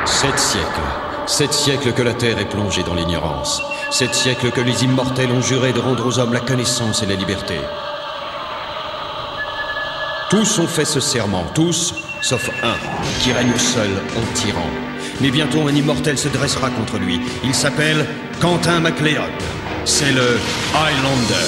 7 siècles. 7 siècles que la Terre est plongée dans l'ignorance. 7 siècles que les immortels ont juré de rendre aux hommes la connaissance et la liberté. Tous ont fait ce serment, tous, sauf un, qui règne seul en tyran. Mais bientôt un immortel se dressera contre lui. Il s'appelle Quentin MacLeod. C'est le Highlander.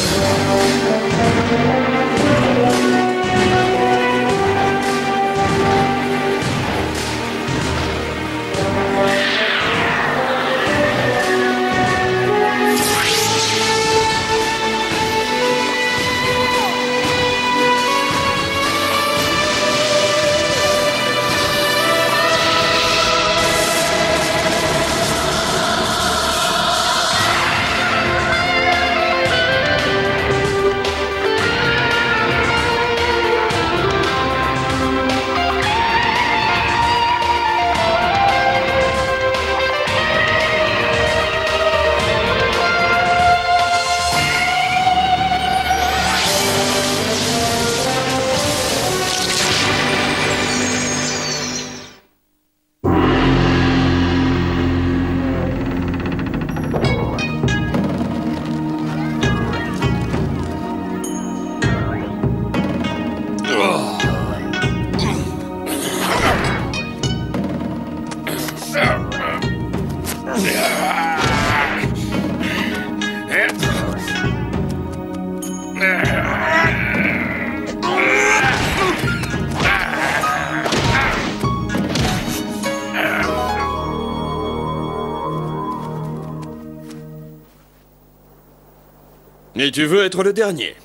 Et tu veux être le dernier.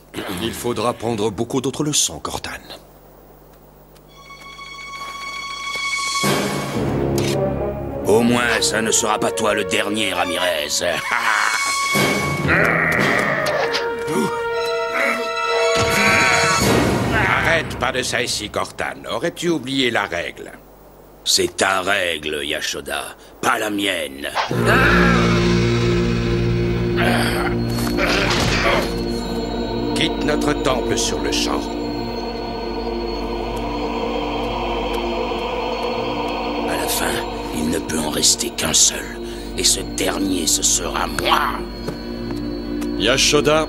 Il faudra prendre beaucoup d'autres leçons, Cortan. Au moins, ça ne sera pas toi le dernier, Ramirez. Arrête pas de ça ici, Cortan. Aurais-tu oublié la règle? C'est ta règle, Yashoda, pas la mienne. Quitte notre temple sur le champ. À la fin, il ne peut en rester qu'un seul. Et ce dernier, ce sera moi. Yashoda,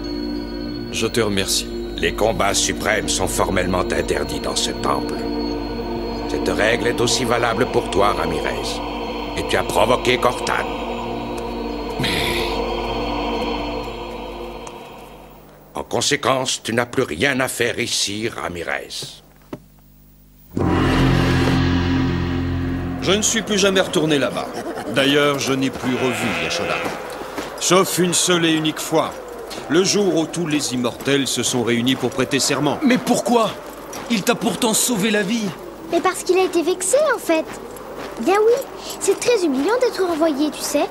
je te remercie. Les combats suprêmes sont formellement interdits dans ce temple. Cette règle est aussi valable pour toi, Ramirez. Et tu as provoqué Cortan. En conséquence, tu n'as plus rien à faire ici, Ramirez. Je ne suis plus jamais retourné là-bas. D'ailleurs, je n'ai plus revu Yashoda. Sauf une seule et unique fois. Le jour où tous les immortels se sont réunis pour prêter serment. Mais pourquoi? Il t'a pourtant sauvé la vie. Mais parce qu'il a été vexé, en fait. Bien oui, c'est très humiliant d'être renvoyé, tu sais.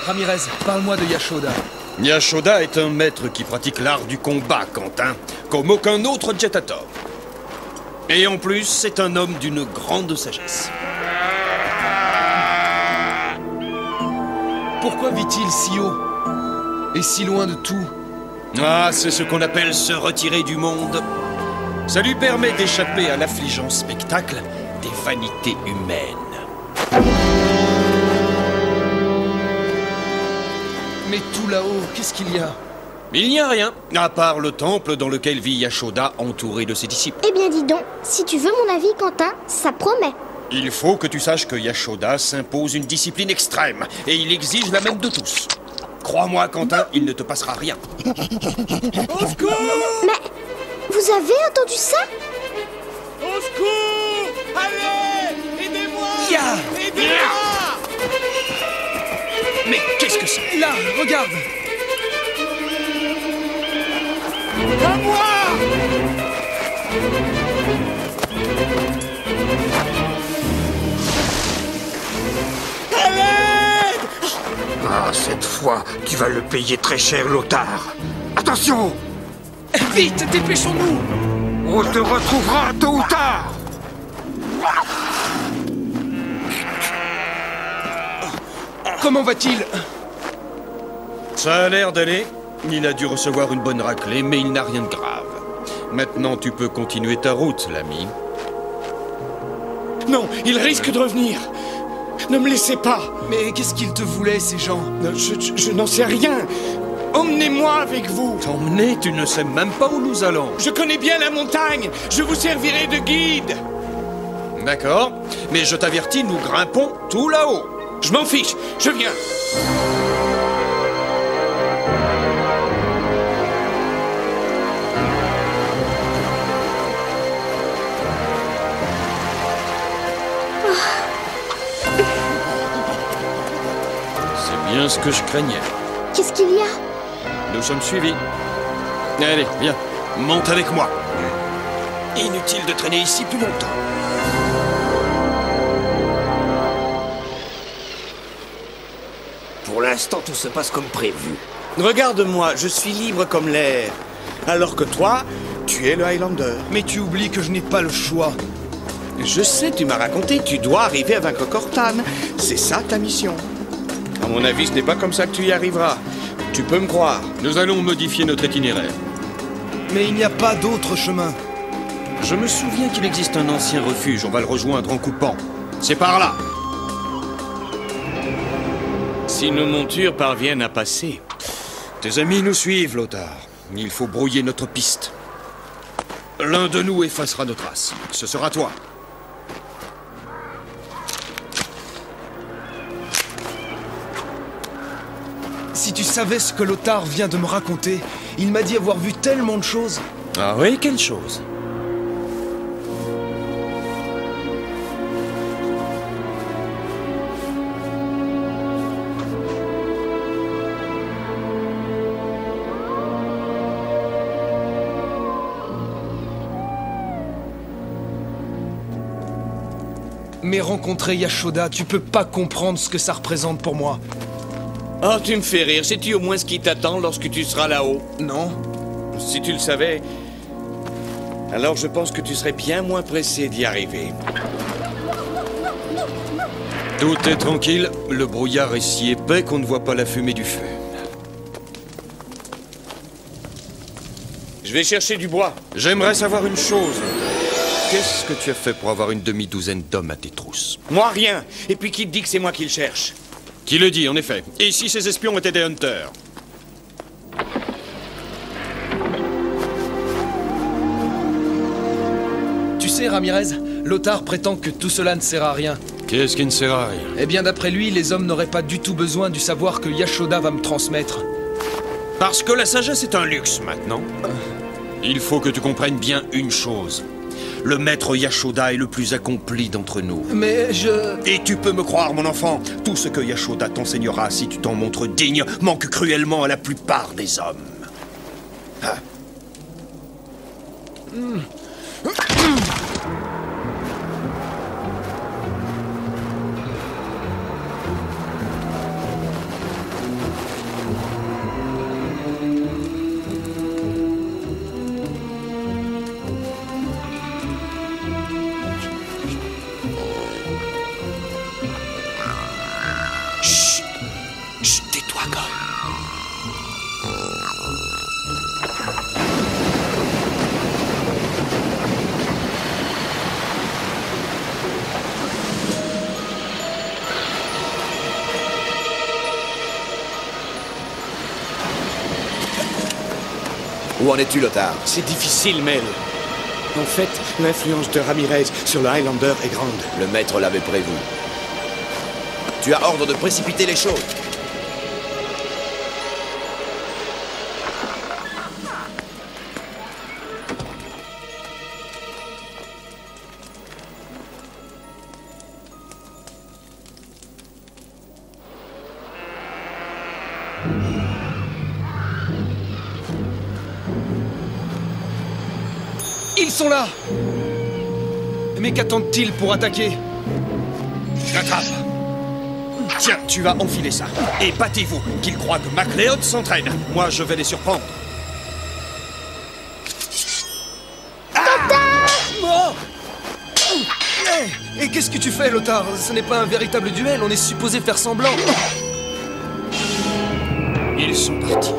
Ramirez, parle-moi de Yashoda. Yashoda est un maître qui pratique l'art du combat, Quentin, comme aucun autre Jetator. Et en plus, c'est un homme d'une grande sagesse. Pourquoi vit-il si haut? Et si loin de tout? Ah, c'est ce qu'on appelle se retirer du monde. Ça lui permet d'échapper à l'affligeant spectacle des vanités humaines. Mais tout là-haut, qu'est-ce qu'il y a? Il n'y a rien, à part le temple dans lequel vit Yashoda entouré de ses disciples. Eh bien dis donc, si tu veux mon avis, Quentin, ça promet. Il faut que tu saches que Yashoda s'impose une discipline extrême, et il exige la même de tous. Crois-moi, Quentin, il ne te passera rien. Au secours! Mais, vous avez entendu ça? Au secours! Allez! Aidez-moi! Aidez-moi! Mais qu'est-ce que c'est? Là, regarde! À moi! Ah, cette fois, tu vas le payer très cher, Lothar. Attention! Vite, dépêchons-nous! On te retrouvera tôt ou tard! Comment va-t-il? Ça a l'air d'aller. Il a dû recevoir une bonne raclée, mais il n'a rien de grave. Maintenant, tu peux continuer ta route, l'ami. Non, il risque de revenir. Ne me laissez pas. Mais qu'est-ce qu'ils te voulaient, ces gens? Je n'en sais rien. Emmenez-moi avec vous. T'emmener? Tu ne sais même pas où nous allons. Je connais bien la montagne. Je vous servirai de guide. D'accord, mais je t'avertis, nous grimpons tout là-haut. Je m'en fiche. Je viens. C'est bien ce que je craignais. Qu'est-ce qu'il y a? Nous sommes suivis. Allez, viens, monte avec moi. Inutile de traîner ici plus longtemps. Pour l'instant, tout se passe comme prévu. Regarde-moi, je suis libre comme l'air. Alors que toi, tu es le Highlander. Mais tu oublies que je n'ai pas le choix. Je sais, tu m'as raconté, tu dois arriver à vaincre Cortane. C'est ça ta mission. À mon avis, ce n'est pas comme ça que tu y arriveras. Tu peux me croire. Nous allons modifier notre itinéraire. Mais il n'y a pas d'autre chemin. Je me souviens qu'il existe un ancien refuge. On va le rejoindre en coupant. C'est par là. Si nos montures parviennent à passer. Tes amis nous suivent, Lothar. Il faut brouiller notre piste. L'un de nous effacera nos traces. Ce sera toi. Si tu savais ce que Lothar vient de me raconter, il m'a dit avoir vu tellement de choses. Ah oui, quelle chose? Mais rencontrer Yashoda, tu peux pas comprendre ce que ça représente pour moi. Oh, tu me fais rire. Sais-tu au moins ce qui t'attend lorsque tu seras là-haut? Non? Si tu le savais, alors je pense que tu serais bien moins pressé d'y arriver. Tout est tranquille. Le brouillard est si épais qu'on ne voit pas la fumée du feu. Je vais chercher du bois. J'aimerais savoir une chose. Qu'est-ce que tu as fait pour avoir une demi-douzaine d'hommes à tes trousses? Moi, rien. Et puis qui te dit que c'est moi qui le cherche? Qui le dit, en effet. Et si ces espions étaient des hunters? Tu sais, Ramirez, Lothar prétend que tout cela ne sert à rien. Qu'est-ce qui ne sert à rien? Eh bien, d'après lui, les hommes n'auraient pas du tout besoin du savoir que Yashoda va me transmettre. Parce que la sagesse est un luxe, maintenant. Il faut que tu comprennes bien une chose. Le maître Yashoda est le plus accompli d'entre nous. Mais je... Et tu peux me croire, mon enfant, tout ce que Yashoda t'enseignera si tu t'en montres digne manque cruellement à la plupart des hommes. Hein? Chut, tais-toi, gars. Où en es-tu, Lothar? C'est difficile, Mel. En fait, l'influence de Ramirez sur le Highlander est grande. Le maître l'avait prévu. Tu as ordre de précipiter les choses. Ils sont là! Mais qu'attendent-ils pour attaquer? J'attrape. Tiens, tu vas enfiler ça. Et battez-vous, qu'ils croient que MacLeod s'entraîne. Moi, je vais les surprendre. Oh! Et qu'est-ce que tu fais, Lothar? Ce n'est pas un véritable duel, on est supposé faire semblant. Ils sont partis.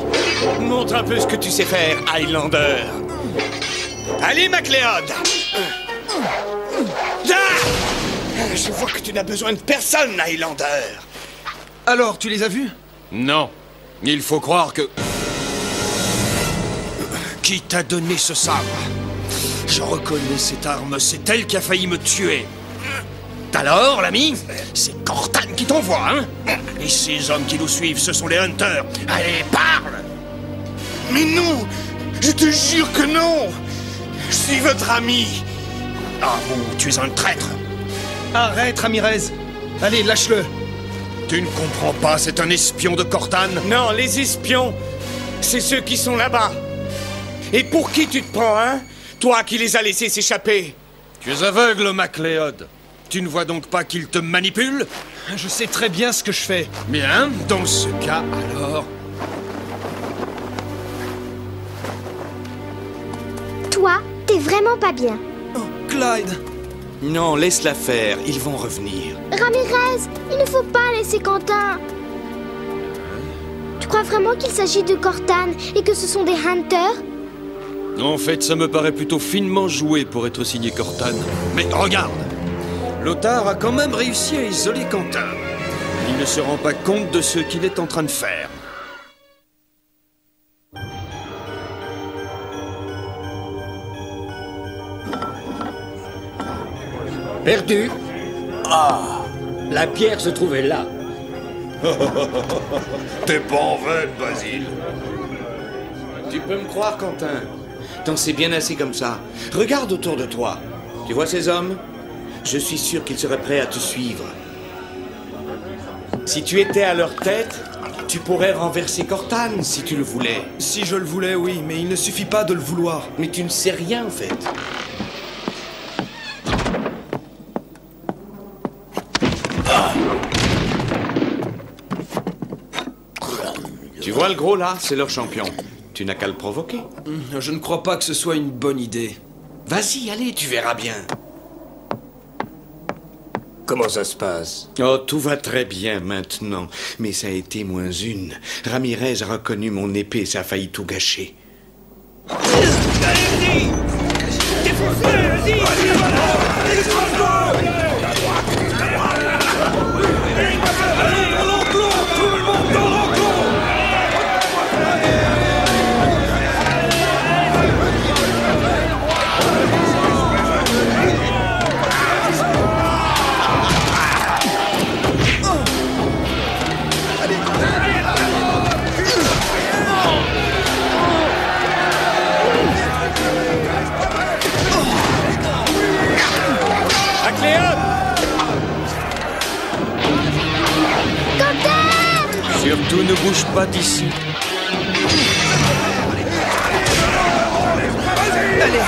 Montre un peu ce que tu sais faire, Highlander. Allez, MacLeod. Je vois que tu n'as besoin de personne, Highlander. Alors, tu les as vus? Non. Il faut croire que... Qui t'a donné ce sabre? Je reconnais cette arme, c'est elle qui a failli me tuer. Alors, l'ami, c'est Cortan qui t'envoie, hein? Et ces hommes qui nous suivent, ce sont les Hunters. Allez, parle! Mais non! Je te jure que non! Je suis votre ami! Ah bon, tu es un traître. Arrête, Ramirez. Allez, lâche-le. Tu ne comprends pas, c'est un espion de Cortan. Non, les espions, c'est ceux qui sont là-bas. Et pour qui tu te prends, hein? Toi qui les as laissés s'échapper. Tu es aveugle, MacLeod. Tu ne vois donc pas qu'il te manipule? Je sais très bien ce que je fais. Bien, dans ce cas, alors... Toi, t'es vraiment pas bien. Oh, Clyde. Non, laisse-la faire, ils vont revenir. Ramirez, il ne faut pas laisser Quentin. Tu crois vraiment qu'il s'agit de Cortan et que ce sont des Hunters? En fait, ça me paraît plutôt finement joué pour être signé Cortan. Mais regarde! Lothar a quand même réussi à isoler Quentin. Il ne se rend pas compte de ce qu'il est en train de faire. Perdu? Ah, la pierre se trouvait là. T'es pas en veine, Basile. Tu peux me croire, Quentin. T'en sais bien assez comme ça. Regarde autour de toi. Tu vois ces hommes? Je suis sûr qu'ils seraient prêts à te suivre. Si tu étais à leur tête, tu pourrais renverser Cortan si tu le voulais. Si je le voulais, oui, mais il ne suffit pas de le vouloir. Mais tu ne sais rien, en fait. Tu vois le gros là, c'est leur champion. Tu n'as qu'à le provoquer. Je ne crois pas que ce soit une bonne idée. Vas-y, allez, tu verras bien. Comment ça se passe? Oh, tout va très bien maintenant, mais ça a été moins une. Ramirez a reconnu mon épée, ça a failli tout gâcher. Surtout ne bouge pas d'ici. Allez.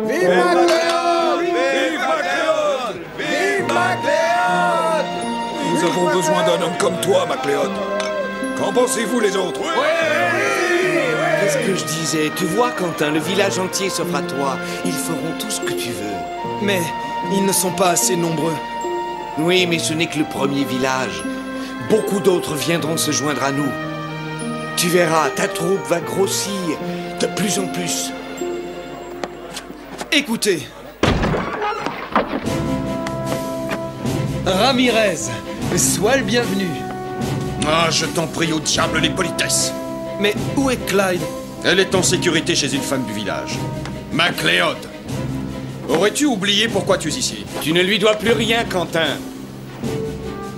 Vive MacLeod! Vive MacLeod! Vive MacLeod! Nous avons besoin d'un homme comme toi, MacLeod. Qu'en pensez-vous, les autres? Qu'est-ce que je disais? Tu vois, Quentin, le village entier s'offre à toi. Ils feront tout ce que tu veux. Mais ils ne sont pas assez nombreux. Oui, mais ce n'est que le premier village. Beaucoup d'autres viendront se joindre à nous. Tu verras, ta troupe va grossir de plus en plus. Écoutez. Ramirez, sois le bienvenu. Ah, je t'en prie, au diable les politesses. Mais où est Clyde? Elle est en sécurité chez une femme du village. MacLeod. Aurais-tu oublié pourquoi tu es ici? Tu ne lui dois plus rien, Quentin.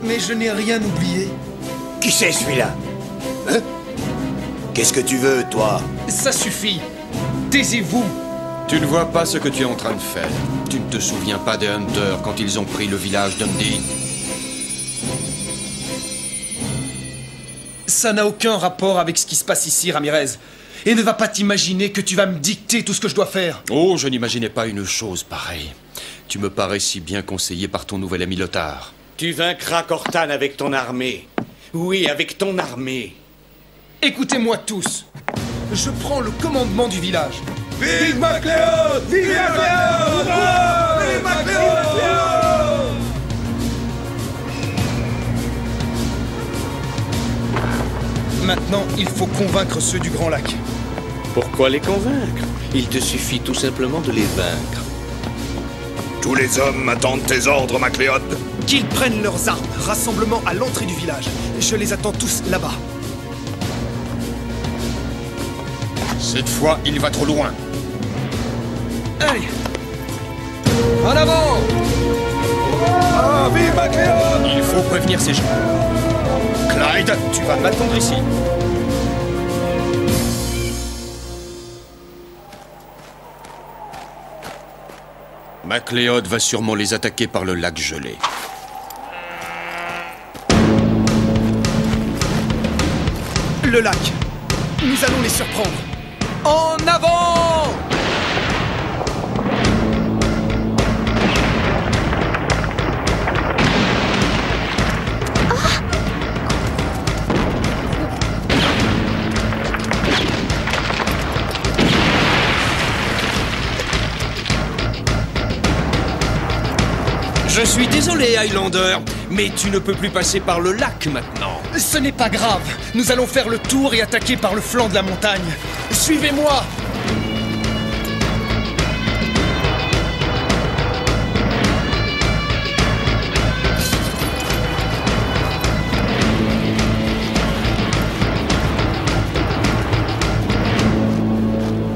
Mais je n'ai rien oublié. Qui c'est celui-là? Hein? Qu'est-ce que tu veux, toi? Ça suffit. Taisez-vous. Tu ne vois pas ce que tu es en train de faire. Tu ne te souviens pas des Hunters quand ils ont pris le village d'Undy? Ça n'a aucun rapport avec ce qui se passe ici, Ramirez. Et ne va pas t'imaginer que tu vas me dicter tout ce que je dois faire. Oh, je n'imaginais pas une chose pareille. Tu me parais si bien conseillé par ton nouvel ami Lothar. Tu vaincras Cortan avec ton armée. Oui, avec ton armée. Écoutez-moi tous. Je prends le commandement du village. Vive MacLeod! Vive MacLeod! Maintenant, il faut convaincre ceux du Grand Lac. Pourquoi les convaincre? Il te suffit tout simplement de les vaincre. Tous les hommes attendent tes ordres, Macléod. Qu'ils prennent leurs armes. Rassemblement à l'entrée du village. Je les attends tous là-bas. Cette fois, il va trop loin. Allez! En avant! Ah, vive Macléod! Il faut prévenir ces gens. Clyde, tu vas m'attendre ici. Macléod va sûrement les attaquer par le lac gelé. Le lac. Nous allons les surprendre. En avant! Je suis désolé, Highlander, mais tu ne peux plus passer par le lac maintenant. Ce n'est pas grave. Nous allons faire le tour et attaquer par le flanc de la montagne. Suivez-moi!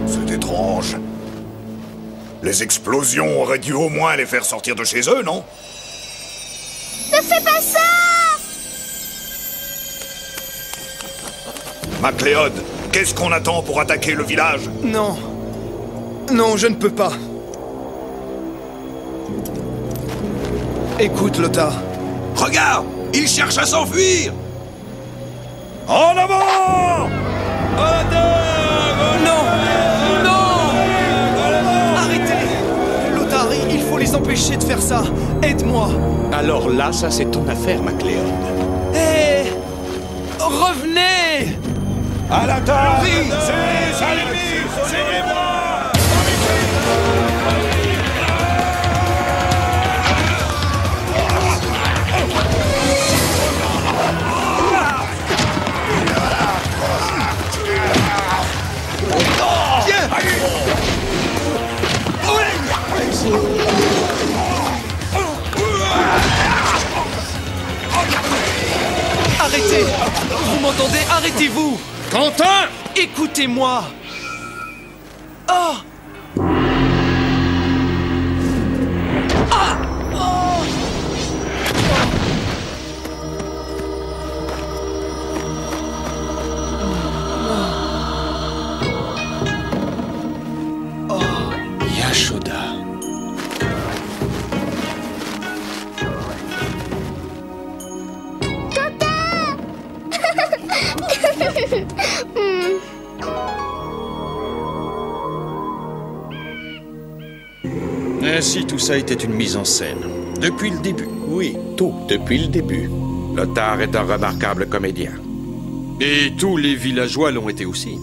C'est étrange. Les explosions auraient dû au moins les faire sortir de chez eux, non? Ne fais pas ça! Macléod, qu'est-ce qu'on attend pour attaquer le village? Non. Non, je ne peux pas. Écoute, Lothar. Regarde! Il cherche à s'enfuir! En avant! Non! Non! Arrêtez! Lothar, il faut les empêcher de faire ça. Aide-moi. Alors là, ça c'est ton affaire, Macléod. Hé! Revenez! À l'attaque! C'est à l'ennemi! Suivez-moi! Arrêtez! Vous m'entendez? Arrêtez-vous! Quentin! Écoutez-moi! Ah! Ah! Oh! Yashoda. Ainsi, tout ça était une mise en scène. Depuis le début. Oui, tout depuis le début. Lothar est un remarquable comédien. Et tous les villageois l'ont été aussi.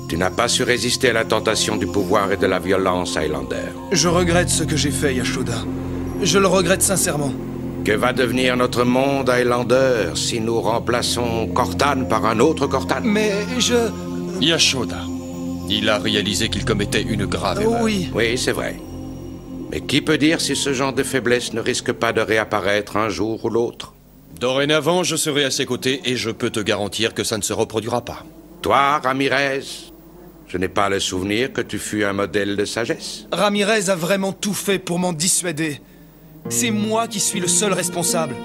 Tu n'as pas su résister à la tentation du pouvoir et de la violence, Highlander. Je regrette ce que j'ai fait, Yashoda. Je le regrette sincèrement. Que va devenir notre monde, Highlander, si nous remplaçons Cortan par un autre Cortan? Mais Yashoda. Il a réalisé qu'il commettait une grave erreur. Oui. Oui, c'est vrai. Mais qui peut dire si ce genre de faiblesse ne risque pas de réapparaître un jour ou l'autre? Dorénavant, je serai à ses côtés et je peux te garantir que ça ne se reproduira pas. Toi, Ramirez, je n'ai pas le souvenir que tu fus un modèle de sagesse. Ramirez a vraiment tout fait pour m'en dissuader. C'est moi qui suis le seul responsable.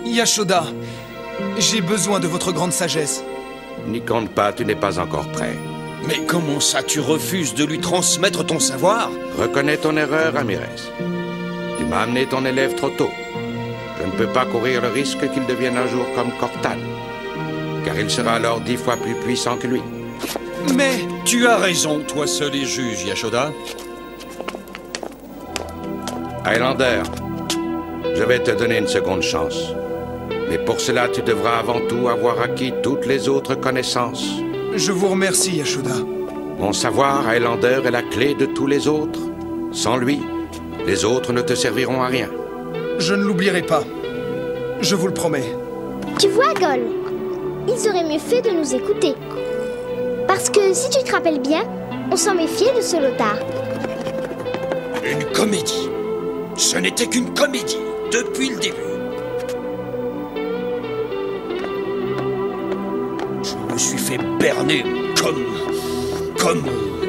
Yashoda, j'ai besoin de votre grande sagesse. N'y compte pas, tu n'es pas encore prêt. Mais comment ça, tu refuses de lui transmettre ton savoir? Reconnais ton erreur, Ramirez. Tu m'as amené ton élève trop tôt. Je ne peux pas courir le risque qu'il devienne un jour comme Cortan, car il sera alors 10 fois plus puissant que lui. Mais... Tu as raison, toi seul est juge, Yashoda. Highlander, je vais te donner une seconde chance. Mais pour cela, tu devras avant tout avoir acquis toutes les autres connaissances. Je vous remercie, Yashoda. Mon savoir, Highlander, est la clé de tous les autres. Sans lui, les autres ne te serviront à rien. Je ne l'oublierai pas. Je vous le promets. Tu vois, Gol, ils auraient mieux fait de nous écouter. Parce que, si tu te rappelles bien, on s'en méfiait de ce lotard. Une comédie. Ce n'était qu'une comédie, depuis le début. Je me suis fait berner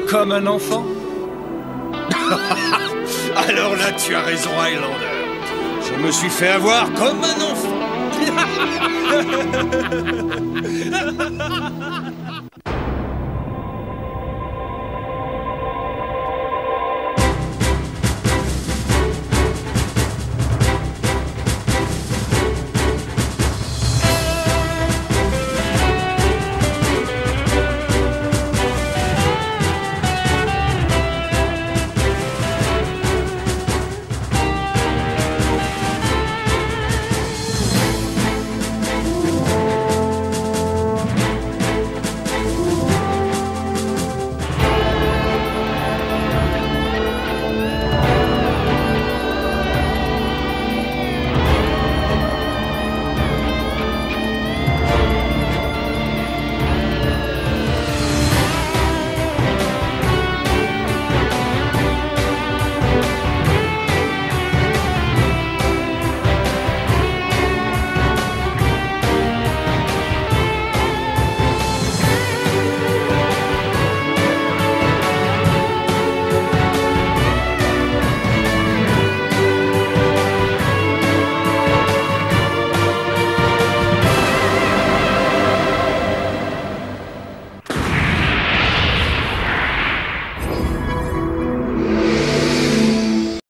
Comme un enfant? Alors là, tu as raison, Highlander. Je me suis fait avoir comme un enfant.